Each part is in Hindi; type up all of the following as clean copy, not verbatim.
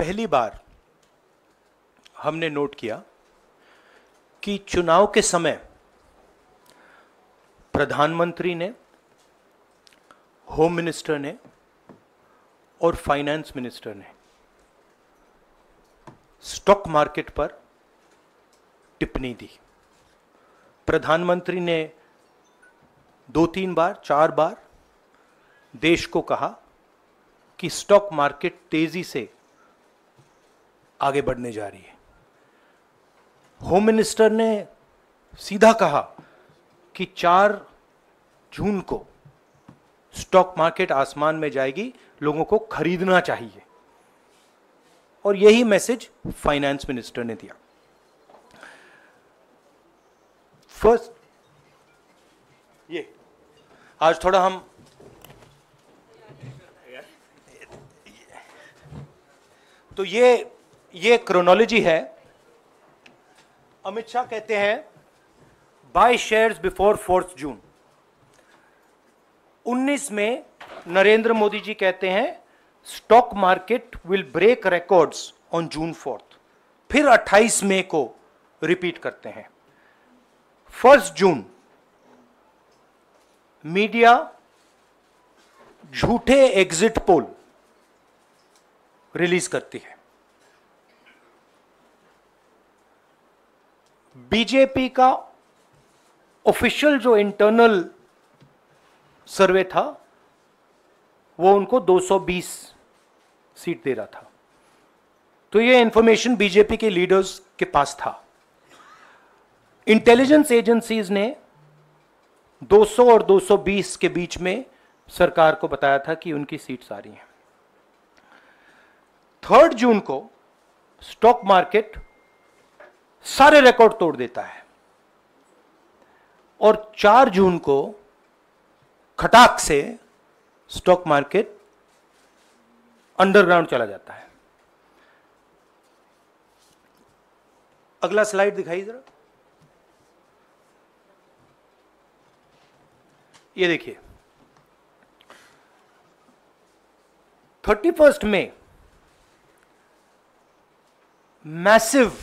पहली बार हमने नोट किया कि चुनाव के समय प्रधानमंत्री ने, होम मिनिस्टर ने और फाइनेंस मिनिस्टर ने स्टॉक मार्केट पर टिप्पणी दी। प्रधानमंत्री ने 2-3 बार 4 बार देश को कहा कि स्टॉक मार्केट तेजी से आगे बढ़ने जा रही है। होम मिनिस्टर ने सीधा कहा कि 4 जून को स्टॉक मार्केट आसमान में जाएगी, लोगों को खरीदना चाहिए। और यही मैसेज फाइनेंस मिनिस्टर ने दिया। फर्स्ट, ये आज थोड़ा हम तो ये क्रोनोलॉजी है। अमित शाह कहते हैं बाय शेयर्स बिफोर 4 जून। 19 में नरेंद्र मोदी जी कहते हैं stock market will break records on June 4। फिर 28 मई को रिपीट करते हैं। 1 जून मीडिया झूठे एग्जिट पोल रिलीज करती है। बीजेपी का ऑफिशियल जो इंटरनल सर्वे था वो उनको 220 सीट दे रहा था। तो ये इंफॉर्मेशन बीजेपी के लीडर्स के पास था। इंटेलिजेंस एजेंसीज ने 200 और 220 के बीच में सरकार को बताया था कि उनकी सीट्स आ रही हैं। 3 जून को स्टॉक मार्केट सारे रिकॉर्ड तोड़ देता है और 4 जून को खटाक से स्टॉक मार्केट अंडरग्राउंड चला जाता है। अगला स्लाइड दिखाइए जरा। ये देखिए 31 मई massive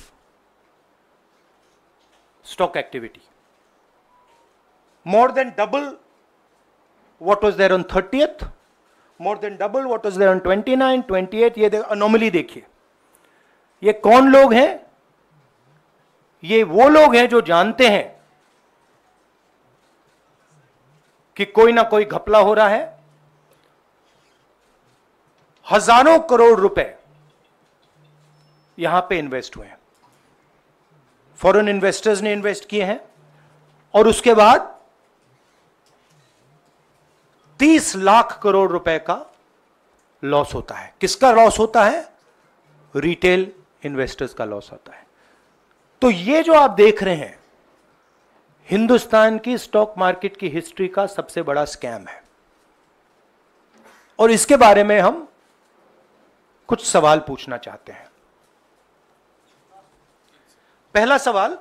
stock activity, more than double what was there on 30th, more than double what was there on 29, 28। ये अनोमली देखिए। ये कौन लोग हैं? ये वो लोग हैं जो जानते हैं कि कोई ना कोई घपला हो रहा है। हजारों करोड़ रुपए यहां पे इन्वेस्ट हुए हैं, फॉरेन इन्वेस्टर्स ने इन्वेस्ट किए हैं। और उसके बाद 30 लाख करोड़ रुपए का लॉस होता है। किसका लॉस होता है? रिटेल इन्वेस्टर्स का लॉस होता है। तो ये जो आप देख रहे हैं हिंदुस्तान की स्टॉक मार्केट की हिस्ट्री का सबसे बड़ा स्कैम है। और इसके बारे में हम कुछ सवाल पूछना चाहते हैं। पहला सवाल,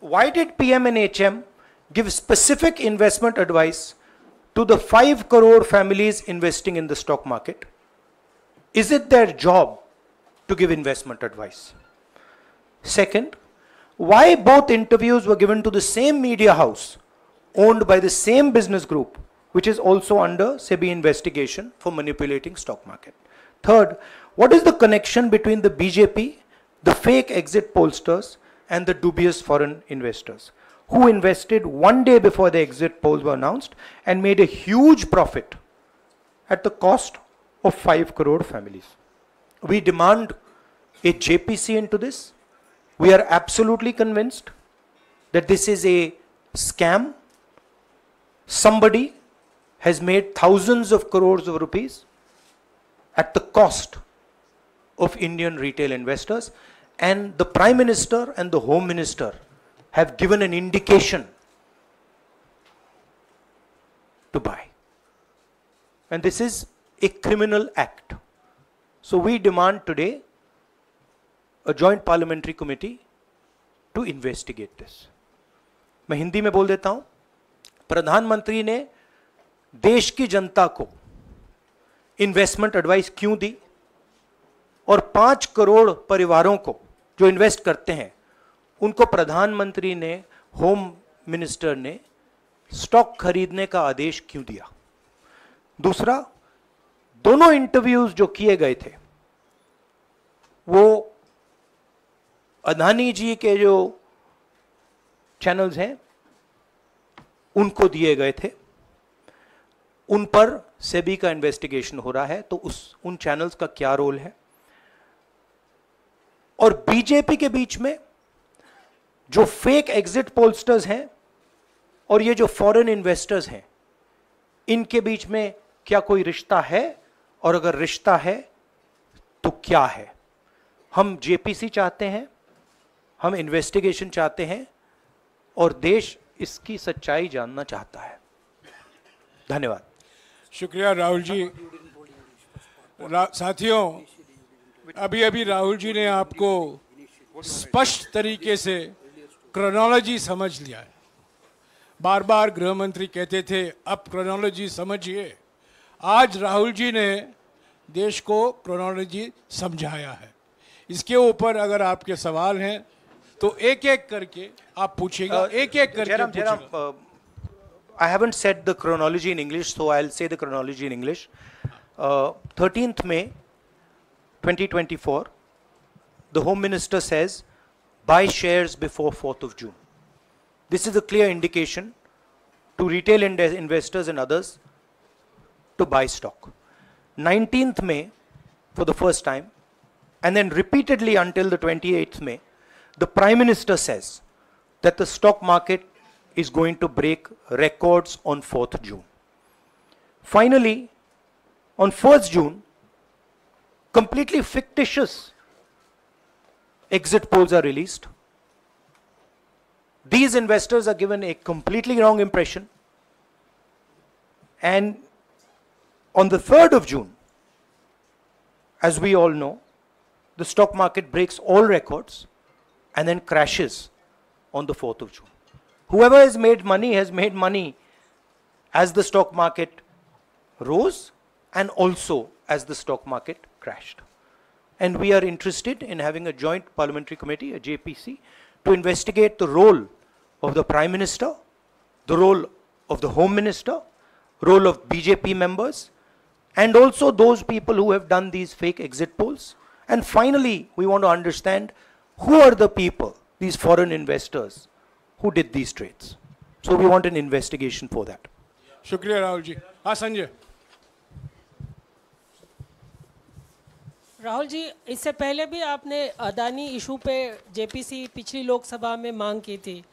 why did PM and HM give specific investment advice to the 5 crore families investing in the stock market? Is it their job to give investment advice? Second, why both interviews were given to the same media house owned by the same business group which is also under SEBI investigation for manipulating stock market? Third, what is the connection between the BJP, the fake exit pollsters and the dubious foreign investors who invested 1 day before the exit polls were announced and made a huge profit at the cost of 5 crore families? We demand a JPC into this. We are absolutely convinced that this is a scam. Somebody has made thousands of crores of rupees at the cost of Indian retail investors, and the Prime Minister and the Home Minister have given an indication to buy. And this is a criminal act. So we demand today a joint parliamentary committee to investigate this. मैं हिंदी में बोल देता हूं। प्रधानमंत्री ने देश की जनता को इन्वेस्टमेंट एडवाइस क्यों दी? और 5 करोड़ परिवारों को जो इन्वेस्ट करते हैं उनको प्रधानमंत्री ने, होम मिनिस्टर ने स्टॉक खरीदने का आदेश क्यों दिया? दूसरा, दोनों इंटरव्यूज जो किए गए थे वो अदानी जी के जो चैनल्स हैं उनको दिए गए थे, उन पर सेबी का इन्वेस्टिगेशन हो रहा है, तो उन चैनल्स का क्या रोल है? और बीजेपी के बीच में जो फेक एग्जिट पोलस्टर्स हैं और ये जो फॉरेन इन्वेस्टर्स हैं, इनके बीच में क्या कोई रिश्ता है? और अगर रिश्ता है तो क्या है? हम जेपीसी चाहते हैं, हम इन्वेस्टिगेशन चाहते हैं और देश इसकी सच्चाई जानना चाहता है। धन्यवाद। शुक्रिया राहुल जी। साथियों, अभी अभी राहुल जी ने आपको स्पष्ट तरीके से क्रोनोलॉजी समझ लिया है। बार बार गृह मंत्री कहते थे अब क्रोनोलॉजी समझिए। आज राहुल जी ने देश को क्रोनोलॉजी समझाया है। इसके ऊपर अगर आपके सवाल हैं तो एक एक करके आप पूछेगा, एक एक करके पूछेगा। I haven't said the chronology in English, so I'll say the chronology in English. 13th May 2024, the Home Minister says, buy shares before 4th of June. This is a clear indication to retail investors and others to buy stock. 19th May, for the first time, and then repeatedly until the 28th May, the Prime Minister says that the stock market is going to break records on 4th June. Finally, on 1st June, completely fictitious exit polls are released. These investors are given a completely wrong impression. And on the 3rd of June, as we all know, the stock market breaks all records and then crashes on the 4th of June. Whoever has made money as the stock market rose and also as the stock market crashed. And we are interested in having a joint parliamentary committee, a JPC, to investigate the role of the Prime Minister, the role of the Home Minister, role of BJP members, and also those people who have done these fake exit polls. And finally, we want to understand who are the people, these foreign investors, who did these trades. So we want an investigation for that. शुक्रिया राहुल जी। हाँ संजय। राहुल जी, इससे पहले भी आपने अदानी इशू पे जेपीसी पिछली लोकसभा में मांग की थी,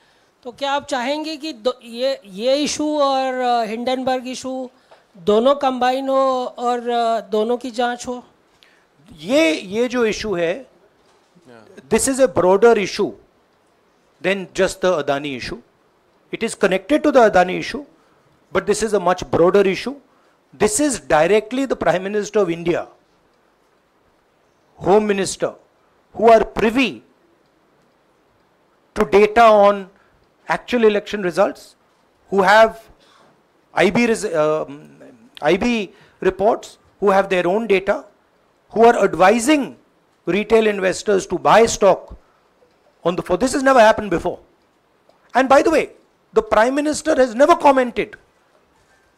तो क्या आप चाहेंगे कि ये इशू और हिंडनबर्ग इशू दोनों कंबाइन हो और दोनों की जांच हो? ये जो इशू है, this is a broader issue than just the Adani issue. It is connected to the Adani issue, but this is a much broader issue. This is directly the Prime Minister of India, Home Minister, who are privy to data on actual election results, who have IB reports, who have their own data, who are advising retail investors to buy stock on the 4th. This has never happened before. And by the way, the Prime Minister has never commented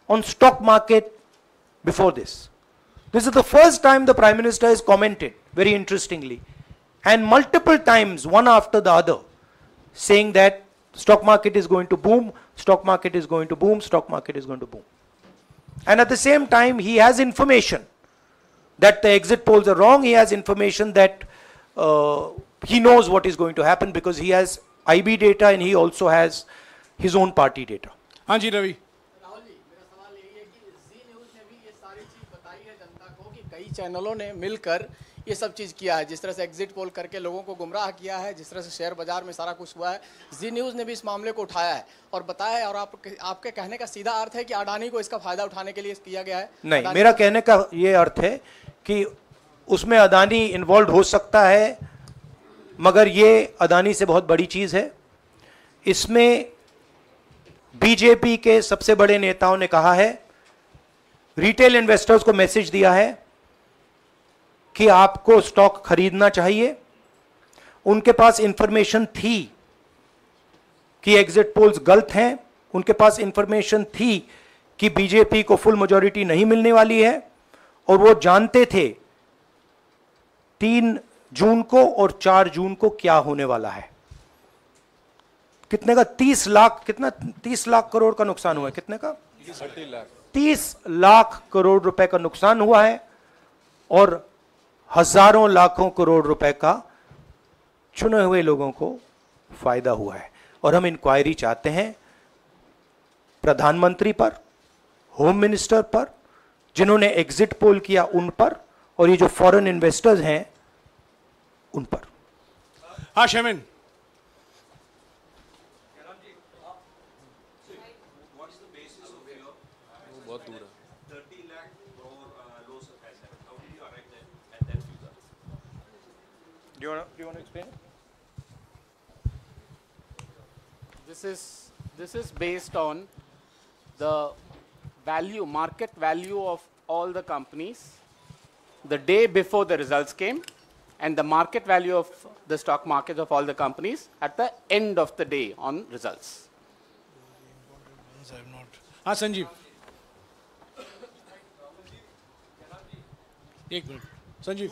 on stock market before this. This is the first time the Prime Minister has commented, very interestingly, and multiple times, one after the other, saying that stock market is going to boom, stock market is going to boom, stock market is going to boom. And at the same time, he has information that the exit polls are wrong. He has information that he knows what is going to happen because he has IB data and he also has his own party data. हाँ जी रवि। राहुल जी, मेरा सवाल यही है कि जी न्यूज़ ने भी ये सारी चीज़ बताई है जनता को कि कई चैनलों ने मिलकर ये सब चीज़ किया है, जिस तरह से एग्जिट पोल करके लोगों को गुमराह किया है, जिस तरह से शेयर बाजार में सारा कुछ हुआ है। जी न्यूज़ ने भी इस मामले को उठाया है और बताया है, और आपके कहने का सीधा अर्थ है कि अडानी को इसका फायदा उठाने के लिए किया गया है? नहीं, मेरा कहने का ये अर्थ है कि उसमें अदानी इन्वॉल्व हो सकता है, मगर ये अदानी से बहुत बड़ी चीज़ है। इसमें बीजेपी के सबसे बड़े नेताओं ने कहा है, रिटेल इन्वेस्टर्स को मैसेज दिया है कि आपको स्टॉक खरीदना चाहिए, उनके पास इंफॉर्मेशन थी कि एग्जिट पोल्स गलत हैं, उनके पास इंफॉर्मेशन थी कि बीजेपी को फुल मेजॉरिटी नहीं मिलने वाली है, और वो जानते थे 3 जून को और 4 जून को क्या होने वाला है। कितने का? 30 लाख, कितना 30 लाख करोड़ का नुकसान हुआ है। कितने का? 30 लाख करोड़ रुपए का नुकसान हुआ है, और हजारों लाखों करोड़ रुपए का चुने हुए लोगों को फायदा हुआ है। और हम इंक्वायरी चाहते हैं प्रधानमंत्री पर, होम मिनिस्टर पर, जिन्होंने एग्जिट पोल किया उन पर, और ये जो फॉरेन इन्वेस्टर्स हैं उन पर। हाँ शमिन, बहुत दूर है। Do you want to explain? This is based on the value, market value of all the companies the day before the results came, and the market value of the stock market of all the companies at the end of the day on results. हाँ संजीव, एक minute Sanjeev.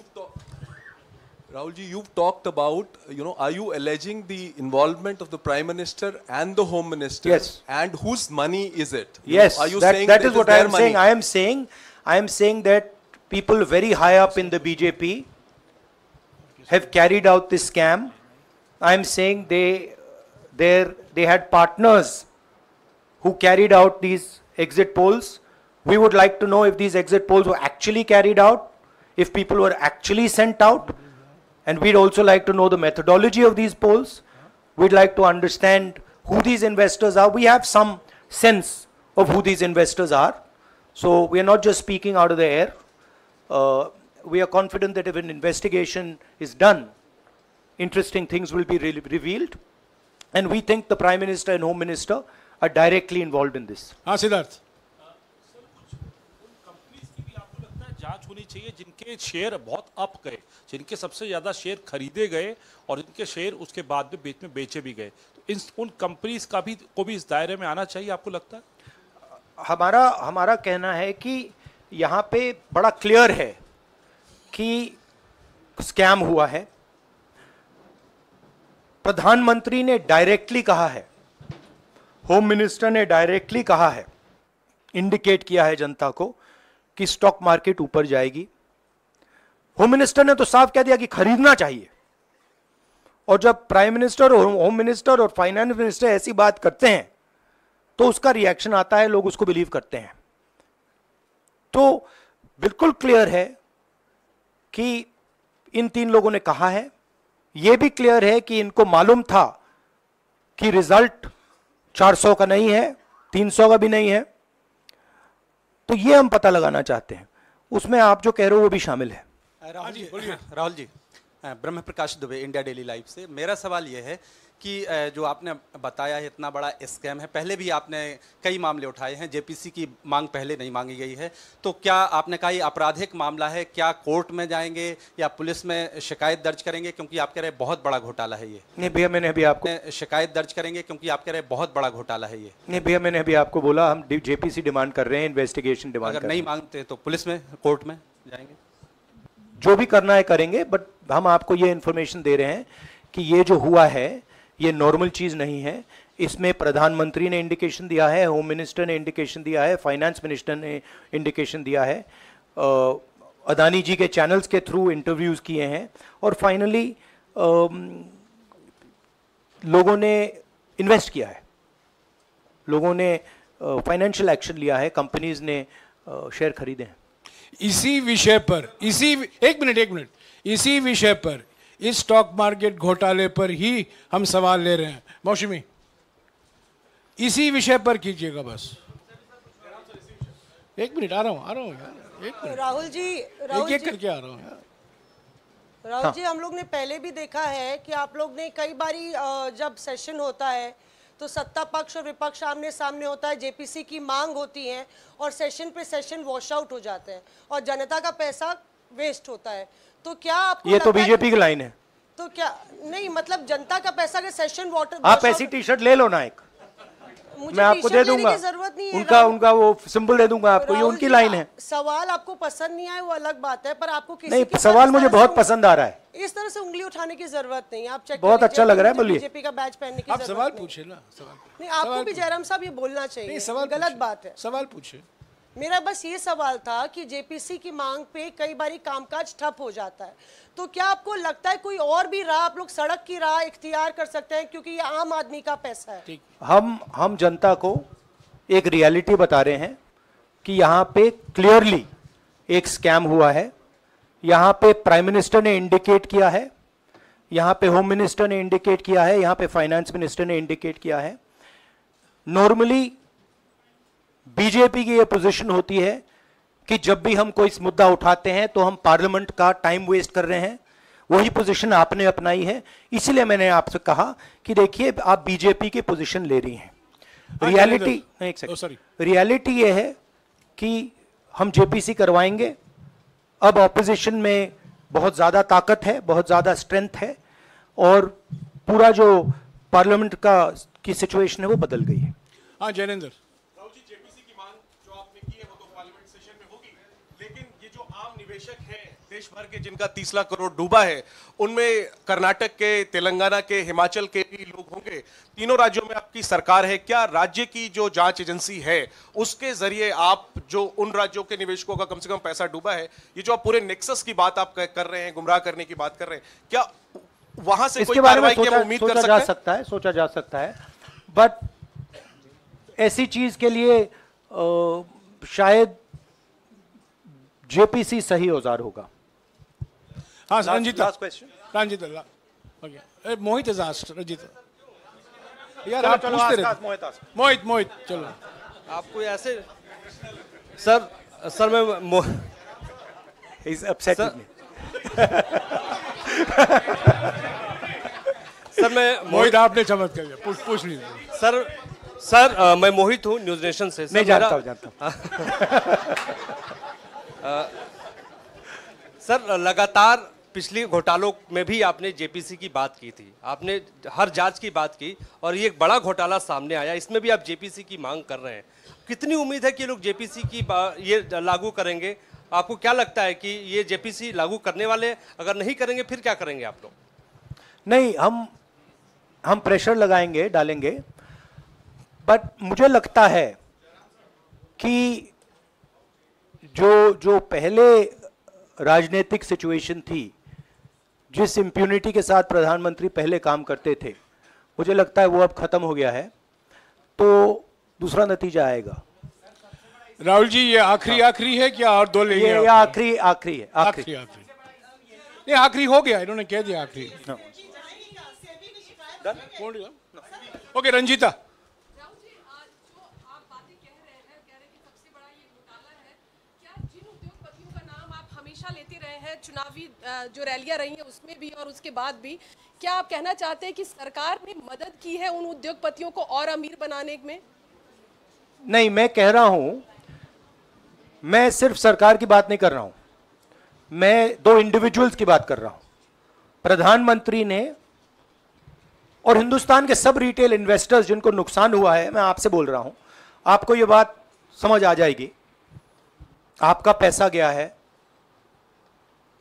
Rahul ji, you've talked about, are you alleging the involvement of the Prime Minister and the Home Minister? Yes. And whose money is it? Yes, Are you that, saying that it is what I their am money? saying. I am saying that people very high up in the BJP have carried out this scam. I am saying they had partners who carried out these exit polls. We would like to know if these exit polls were actually carried out, if people were actually sent out, and we'd also like to know the methodology of these polls. We'd like to understand who these investors are. We have some sense of who these investors are. So we are not just speaking out of the air. We are confident that if an investigation is done, interesting things will be revealed. And we think the Prime Minister and Home Minister are directly involved in this. हाँ सिद्धार्थ, कंपनीज की भी आपको लगता है जांच होनी चाहिए जिनके शेयर बहुत अप गए, जिनके सबसे ज्यादा शेयर खरीदे गए और जिनके शेयर उसके बाद में बीच में बेचे भी गए, तो उन कंपनीज का भी को भी इस दायरे में आना चाहिए, आपको लगता है? हमारा कहना है कि यहाँ पे बड़ा क्लियर है कि स्कैम हुआ है। प्रधानमंत्री ने डायरेक्टली कहा है, होम मिनिस्टर ने डायरेक्टली कहा है, इंडिकेट किया है जनता को कि स्टॉक मार्केट ऊपर जाएगी। होम मिनिस्टर ने तो साफ कह दिया कि खरीदना चाहिए, और जब प्राइम मिनिस्टर और होम मिनिस्टर और फाइनेंस मिनिस्टर ऐसी बात करते हैं तो उसका रिएक्शन आता है, लोग उसको बिलीव करते हैं। तो बिल्कुल क्लियर है कि इन 3 लोगों ने कहा है। यह भी क्लियर है कि इनको मालूम था कि रिजल्ट 400 का नहीं है, 300 का भी नहीं है। तो ये हम पता लगाना चाहते हैं, उसमें आप जो कह रहे हो वो भी शामिल है। राहुल जी, ब्रह्म प्रकाश दुबे, इंडिया डेली लाइफ से। मेरा सवाल ये है कि जो आपने बताया है इतना बड़ा स्कैम है, पहले भी आपने कई मामले उठाए हैं, जेपीसी की मांग पहले नहीं मांगी गई है, तो क्या आपने कहा ये आपराधिक मामला है, क्या कोर्ट में जाएंगे या पुलिस में शिकायत दर्ज करेंगे, क्योंकि आप कह रहे हैं बहुत बड़ा घोटाला है ये? नहीं भैया, मैंने अभी आपको शिकायत दर्ज करेंगे क्योंकि आप कह रहे हैं बहुत बड़ा घोटाला है ये? नहीं भैया, मैंने अभी आपको बोला हम जेपीसी डिमांड कर रहे हैं, इन्वेस्टिगेशन डिमांड कर अगर रहे हैं। नहीं मांगते तो पुलिस में, कोर्ट में जाएंगे? जो भी करना है करेंगे, बट हम आपको ये इंफॉर्मेशन दे रहे हैं कि ये जो हुआ है ये नॉर्मल चीज नहीं है। इसमें प्रधानमंत्री ने इंडिकेशन दिया है, होम मिनिस्टर ने इंडिकेशन दिया है, फाइनेंस मिनिस्टर ने इंडिकेशन दिया है, अदानी जी के चैनल्स के थ्रू इंटरव्यूज किए हैं, और फाइनली लोगों ने इन्वेस्ट किया है, लोगों ने फाइनेंशियल एक्शन लिया है, कंपनीज ने शेयर खरीदे हैं। इसी विषय पर, एक मिनट, इसी विषय पर, इस स्टॉक मार्केट घोटाले पर ही हम सवाल ले रहे हैं। मौसमी, इसी विषय पर कीजिएगा बस। एक मिनट, आ रहा हूँ यार, एक मिनट। राहुल जी, एक करके आ रहा हूँ यार। राहुल जी, हम लोग ने पहले भी देखा है कि आप लोग ने कई बारी जब सेशन होता है तो सत्ता पक्ष और विपक्ष आमने सामने होता है, जेपीसी की मांग होती है और सेशन पे सेशन वॉश आउट हो जाते हैं और जनता का पैसा वेस्ट होता है। तो क्या आपको ये तो लगता है बीजेपी की लाइन है। तो क्या नहीं, मतलब जनता का पैसा के सेशन वाटर आप ऐसी टी शर्ट ले लो ना एक, मुझे मैं आपको टी-शर्ट दे लेने दूंगा, की जरूरत नहीं है। उनका वो सिंबल दे दूंगा आपको, ये राहुल उनकी जी, लाइन है। सवाल आपको पसंद नहीं आए वो अलग बात है, पर आपको किसी नहीं, के सवाल साथ मुझे इस तरह बहुत से पसंद आ रहा है। इस तरह से उंगली उठाने की जरूरत नहीं है। आप चेक बहुत अच्छा लग रहा है, बोलिए। बीजेपी का बैच पहनने की आप जरूरत सवाल नहीं। पूछे ना, सवाल नहीं, आपको भी जयराम साहब ये बोलना चाहिए, नहीं, सवाल गलत पूछिए। बात है। सवाल पूछे। मेरा बस ये सवाल था कि जेपीसी की मांग पे कई बारी कामकाज ठप हो जाता है, तो क्या आपको लगता है कोई और भी राह आप लोग सड़क की राह इख्तियार कर सकते हैं, क्योंकि ये आम आदमी का पैसा है। हम जनता को एक रियलिटी बता रहे हैं कि यहाँ पे क्लियरली एक स्कैम हुआ है। यहाँ पे प्राइम मिनिस्टर ने इंडिकेट किया है, यहाँ पे होम मिनिस्टर ने इंडिकेट किया है, यहाँ पे फाइनेंस मिनिस्टर ने इंडिकेट किया है। नॉर्मली बीजेपी की ये पोजीशन होती है कि जब भी हम कोई मुद्दा उठाते हैं तो हम पार्लियामेंट का टाइम वेस्ट कर रहे हैं। वही पोजीशन आपने अपनाई है, इसलिए मैंने आपसे कहा कि देखिए आप बीजेपी की पोजीशन ले रही हैं। रियलिटी एक सेकंड, रियलिटी ये है कि हम जेपीसी करवाएंगे। अब ऑपोजिशन में बहुत ज्यादा ताकत है, बहुत ज्यादा स्ट्रेंथ है, और पूरा जो पार्लियामेंट की सिचुएशन है वो बदल गई है। हाँ जैनेंद्र, राहुल जी, जेपीसी की मांग जो आपने की है वो तो पार्लियामेंट सेशन में होगी, लेकिन ये जो आम निवेशक हैं देश भर के जिनका 30 लाख करोड़ डूबा है, उनमें कर्नाटक के, तेलंगाना के, हिमाचल के भी लोग होंगे। तीनों राज्यों में आपकी सरकार है, क्या राज्य की जो जांच एजेंसी है उसके जरिए आप जो उन राज्यों के निवेशकों का कम से कम पैसा डूबा है, ये जो आप पूरे नेक्सस की बात आप कर रहे हैं, गुमराह करने की बात कर रहे हैं, क्या वहां से कोई कार्रवाई की हम उम्मीद कर सकते हैं? सोचा जा सकता है, बट ऐसी चीज के लिए शायद जेपीसी सही औजार होगा। हाँ Ranjita, last question, Ranjita, okay, Mohit is asked, Ranjita यार आप पूछते रहे। मोहित चलो, आपको ऐसे सर मैं इज अपसेटिंग सर मैं मोहित आपने चमत्कार किया, पूछ लीजिए। सर मैं मोहित हूँ न्यूज नेशन से। नहीं जानता हूँ सर लगातार पिछली घोटालों में भी आपने जेपीसी की बात की थी, आपने हर जांच की बात की, और ये एक बड़ा घोटाला सामने आया, इसमें भी आप जेपीसी की मांग कर रहे हैं। कितनी उम्मीद है कि लोग जेपीसी की ये लागू करेंगे? आपको क्या लगता है कि ये जेपीसी लागू करने वाले, अगर नहीं करेंगे फिर क्या करेंगे आप लोग? नहीं, हम प्रेशर लगाएंगे, डालेंगे, बट मुझे लगता है कि जो पहले राजनीतिक सिचुएशन थी, जिस इम्प्यूनिटी के साथ प्रधानमंत्री पहले काम करते थे, मुझे लगता है वो अब खत्म हो गया है, तो दूसरा नतीजा आएगा। राहुल जी, ये आखिरी है क्या और दो लेंगे? ये आखिरी है, आखिरी नहीं, आखिरी हो गया, इन्होंने कह दिया आखिरी। ओके रंजीता, चुनावी जो रैलियां रही हैं उसमें भी और उसके बाद भी, क्या आप कहना चाहते हैं कि सरकार ने मदद की है उन उद्योगपतियों को और अमीर बनाने में? नहीं, मैं कह रहा हूं, मैं सिर्फ सरकार की बात नहीं कर रहा हूं, मैं दो इंडिविजुअल्स की बात कर रहा हूं। प्रधानमंत्री ने और हिंदुस्तान के सब रिटेल इन्वेस्टर्स जिनको नुकसान हुआ है, मैं आपसे बोल रहा हूं, आपको यह बात समझ आ जाएगी। आपका पैसा गया है,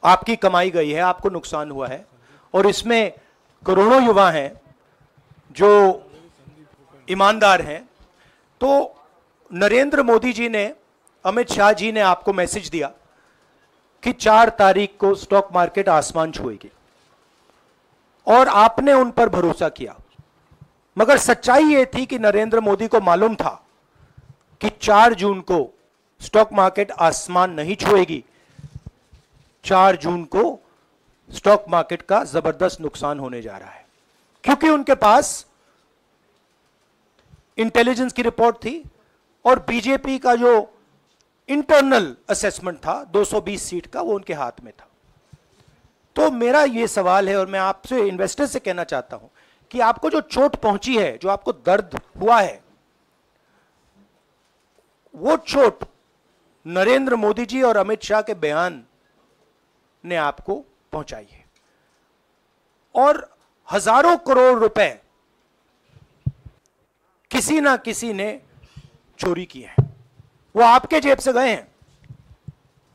आपकी कमाई गई है, आपको नुकसान हुआ है, और इसमें करोड़ों युवा हैं जो ईमानदार हैं। तो नरेंद्र मोदी जी ने, अमित शाह जी ने आपको मैसेज दिया कि 4 तारीख को स्टॉक मार्केट आसमान छुएगी, और आपने उन पर भरोसा किया। मगर सच्चाई यह थी कि नरेंद्र मोदी को मालूम था कि 4 जून को स्टॉक मार्केट आसमान नहीं छुएगी। 4 जून को स्टॉक मार्केट का जबरदस्त नुकसान होने जा रहा है, क्योंकि उनके पास इंटेलिजेंस की रिपोर्ट थी और बीजेपी का जो इंटरनल असेसमेंट था 220 सीट का, वो उनके हाथ में था। तो मेरा ये सवाल है, और मैं आपसे इन्वेस्टर से कहना चाहता हूं कि आपको जो चोट पहुंची है, जो आपको दर्द हुआ है, वो चोट नरेंद्र मोदी जी और अमित शाह के बयान ने आपको पहुंचाई है, और हजारों करोड़ रुपए किसी ना किसी ने चोरी की है। वो आपके जेब से गए हैं,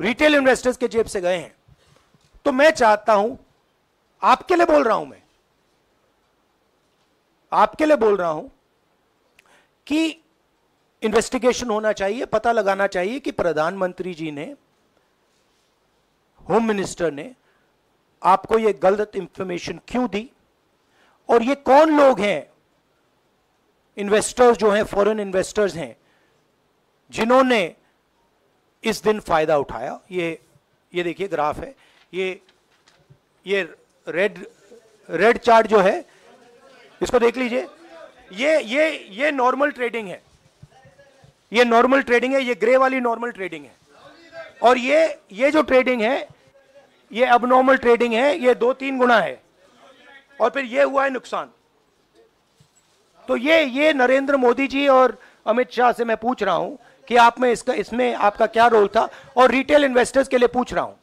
रिटेल इन्वेस्टर्स के जेब से गए हैं। तो मैं चाहता हूं, आपके लिए बोल रहा हूं, मैं आपके लिए बोल रहा हूं कि इन्वेस्टिगेशन होना चाहिए, पता लगाना चाहिए कि प्रधानमंत्री जी ने, होम मिनिस्टर ने आपको यह गलत इंफॉर्मेशन क्यों दी, और ये कौन लोग हैं, इन्वेस्टर्स जो हैं, फॉरेन इन्वेस्टर्स हैं, जिन्होंने इस दिन फायदा उठाया। ये देखिए ग्राफ है, ये रेड चार्ट जो है, इसको देख लीजिए। ये नॉर्मल ट्रेडिंग है, ये नॉर्मल ट्रेडिंग है, ये ग्रे वाली नॉर्मल ट्रेडिंग है, और ये जो ट्रेडिंग है ये अबनॉर्मल ट्रेडिंग है, ये 2-3 गुना है, और फिर ये हुआ है नुकसान। तो ये नरेंद्र मोदी जी और अमित शाह से मैं पूछ रहा हूं कि आप में इसमें आपका क्या रोल था, और रिटेल इन्वेस्टर्स के लिए पूछ रहा हूं,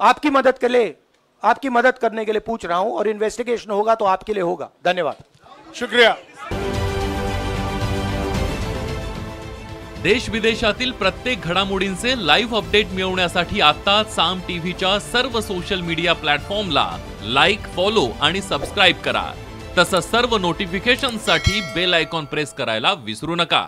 आपकी मदद के लिए, आपकी मदद करने के लिए पूछ रहा हूं, और इन्वेस्टिगेशन होगा तो आपके लिए होगा। धन्यवाद, शुक्रिया। देश विदेशातील प्रत्येक घडामोडींचे लाईव्ह अपडेट मिळवण्यासाठी आता साम टीव्हीच्या सर्व सोशल मीडिया प्लॅटफॉर्मला लाईक, फॉलो आणि सबस्क्राईब करा। तसंच सर्व नोटिफिकेशनसाठी बेल आयकॉन प्रेस करायला विसरू नका।